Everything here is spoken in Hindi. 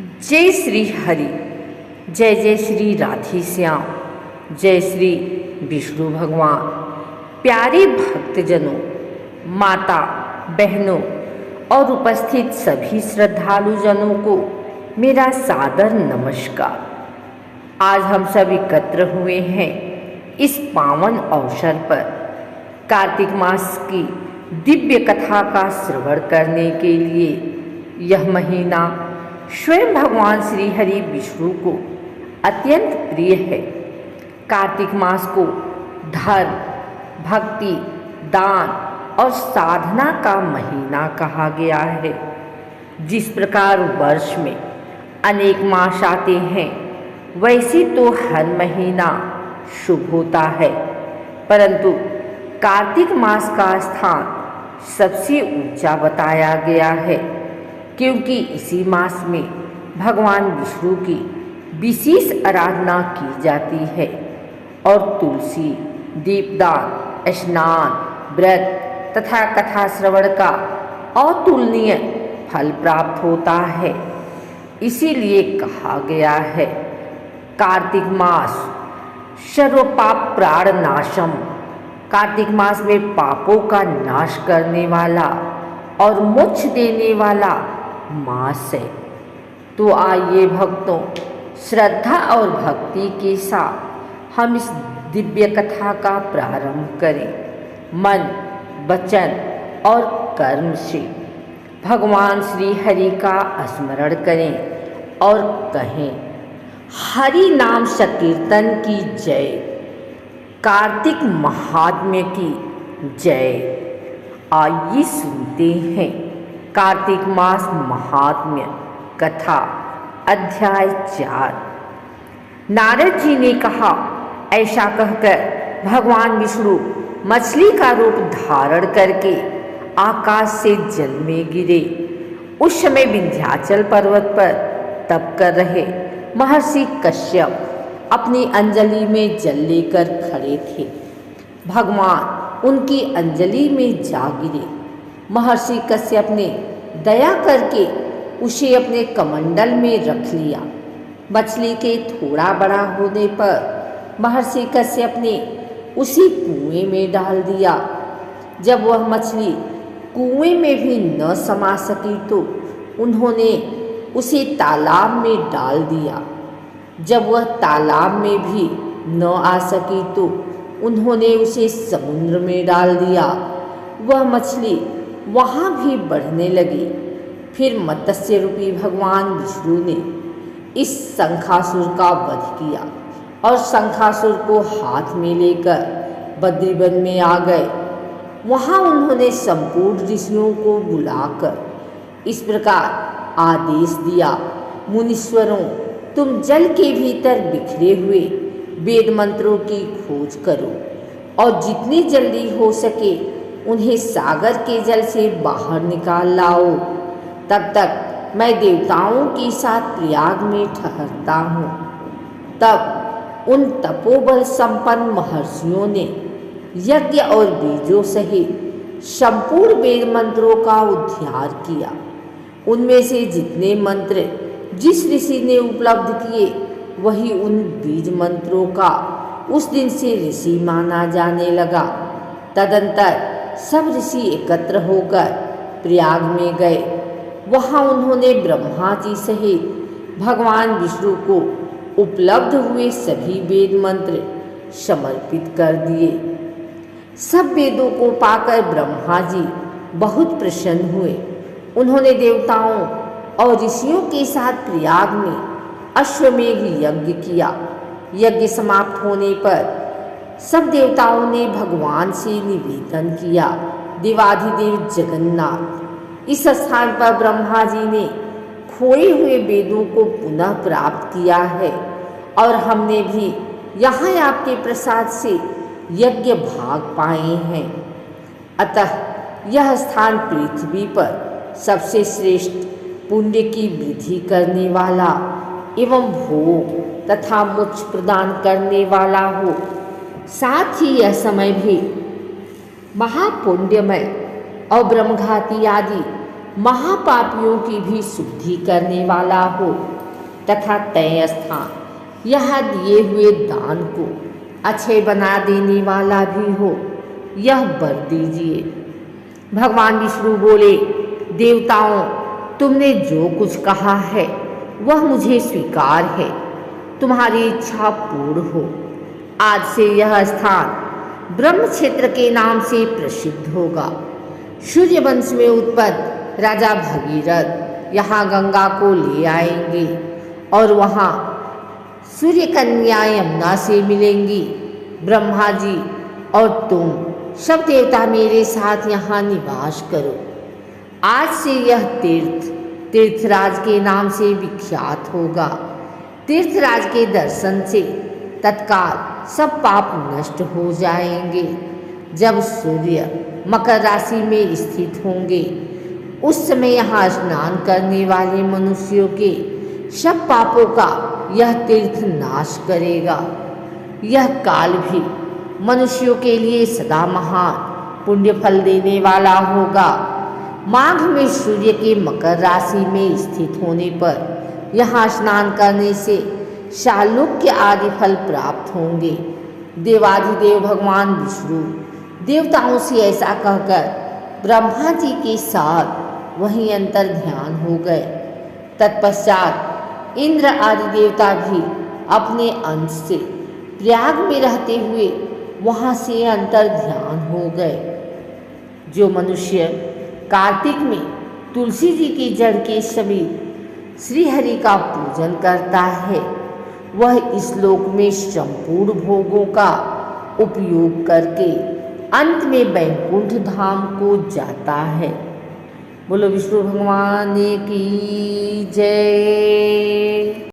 जय श्री हरि। जय जय श्री राधे श्याम। जय श्री विष्णु भगवान। प्यारे भक्तजनों, माता बहनों और उपस्थित सभी श्रद्धालु जनों को मेरा सादर नमस्कार। आज हम सब एकत्र हुए हैं इस पावन अवसर पर कार्तिक मास की दिव्य कथा का श्रवण करने के लिए। यह महीना स्वयं भगवान श्री हरि विष्णु को अत्यंत प्रिय है। कार्तिक मास को धर्म, भक्ति, दान और साधना का महीना कहा गया है। जिस प्रकार वर्ष में अनेक मास आते हैं, वैसे तो हर महीना शुभ होता है, परंतु कार्तिक मास का स्थान सबसे ऊंचा बताया गया है, क्योंकि इसी मास में भगवान विष्णु की विशेष आराधना की जाती है और तुलसी, दीपदान, स्नान, व्रत तथा कथा श्रवण का अतुलनीय फल प्राप्त होता है। इसीलिए कहा गया है, कार्तिक मास सर्व पाप प्राण नाशम। कार्तिक मास में पापों का नाश करने वाला और मोक्ष देने वाला मास है। तो आइए भक्तों, श्रद्धा और भक्ति के साथ हम इस दिव्य कथा का प्रारंभ करें। मन, वचन और कर्म से भगवान श्री हरि का स्मरण करें और कहें, हरि नाम संकीर्तन की जय, कार्तिक महात्म्य की जय। आइए सुनते हैं कार्तिक मास महात्म्य कथा अध्याय 4। नारद जी ने कहा, ऐसा कहकर भगवान विष्णु मछली का रूप धारण करके आकाश से जल में गिरे। उस समय विंध्याचल पर्वत पर तप कर रहे महर्षि कश्यप अपनी अंजलि में जल लेकर खड़े थे। भगवान उनकी अंजलि में जा गिरे। महर्षि कश्यप ने दया करके उसे अपने कमंडल में रख लिया। मछली के थोड़ा बड़ा होने पर महर्षि कश्यप ने उसी कुएं में डाल दिया। जब वह मछली कुएं में भी न समा सकी तो उन्होंने उसे तालाब में डाल दिया। जब वह तालाब में भी न आ सकी तो उन्होंने उसे समुद्र में डाल दिया। वह मछली वहाँ भी बढ़ने लगी। फिर मत्स्य रूपी भगवान विष्णु ने इस शंखासुर का वध किया और शंखासुर को हाथ में लेकर बद्रीवन में आ गए। वहाँ उन्होंने संपूर्ण ऋषियों को बुलाकर इस प्रकार आदेश दिया, मुनीश्वरों, तुम जल के भीतर बिखरे हुए वेद मंत्रों की खोज करो और जितनी जल्दी हो सके उन्हें सागर के जल से बाहर निकाल लाओ। तब तक मैं देवताओं के साथ प्रयाग में ठहरता हूँ। तब उन तपोबल संपन्न महर्षियों ने यज्ञ और बीजों सहित संपूर्ण वेद मंत्रों का उद्धार किया। उनमें से जितने मंत्र जिस ऋषि ने उपलब्ध किए, वही उन बीज मंत्रों का उस दिन से ऋषि माना जाने लगा। तदंतर सब ऋषि एकत्र होकर प्रयाग में गए। वहाँ उन्होंने ब्रह्मा जी सहित भगवान विष्णु को उपलब्ध हुए सभी वेद मंत्र समर्पित कर दिए। सब वेदों को पाकर ब्रह्मा जी बहुत प्रसन्न हुए। उन्होंने देवताओं और ऋषियों के साथ प्रयाग में अश्वमेघ यज्ञ किया। यज्ञ समाप्त होने पर सब देवताओं ने भगवान से निवेदन किया, देवाधिदेव जगन्नाथ, इस स्थान पर ब्रह्मा जी ने खोए हुए वेदों को पुनः प्राप्त किया है और हमने भी यहाँ आपके प्रसाद से यज्ञ भाग पाए हैं। अतः यह स्थान पृथ्वी पर सबसे श्रेष्ठ पुण्य की वृद्धि करने वाला एवं भोग तथा मोक्ष प्रदान करने वाला हो। साथ ही यह समय भी महापुण्यमय और ब्रह्मघाती आदि महापापियों की भी शुद्धि करने वाला हो तथा तय स्थान यह दिए हुए दान को अच्छे बना देने वाला भी हो, यह वर दीजिए। भगवान विष्णु बोले, देवताओं, तुमने जो कुछ कहा है वह मुझे स्वीकार है। तुम्हारी इच्छा पूर्ण हो। आज से यह स्थान ब्रह्म क्षेत्र के नाम से प्रसिद्ध होगा। सूर्य वंश में उत्पन्न राजा भगीरथ यहाँ गंगा को ले आएंगे और वहाँ सूर्य कन्या यमुना से मिलेंगी। ब्रह्मा जी और तुम सब देवता मेरे साथ यहाँ निवास करो। आज से यह तीर्थराज के नाम से विख्यात होगा। तीर्थराज के दर्शन से तत्काल सब पाप नष्ट हो जाएंगे। जब सूर्य मकर राशि में स्थित होंगे उस समय यहाँ स्नान करने वाले मनुष्यों के सब पापों का यह तीर्थ नाश करेगा। यह काल भी मनुष्यों के लिए सदा महान पुण्य फल देने वाला होगा। माघ में सूर्य के मकर राशि में स्थित होने पर यहाँ स्नान करने से शालुक्य आदि फल प्राप्त होंगे। देवाधिदेव भगवान विष्णु देवताओं से ऐसा कहकर ब्रह्मा जी के साथ वहीं अंतर ध्यान हो गए। तत्पश्चात इंद्र आदि देवता भी अपने अंश से प्रयाग में रहते हुए वहाँ से अंतर ध्यान हो गए। जो मनुष्य कार्तिक में तुलसी जी की जड़ के समीप श्रीहरि का पूजन करता है वह इस लोक में संपूर्ण भोगों का उपयोग करके अंत में वैकुंठ धाम को जाता है। बोलो विष्णु भगवान की जय।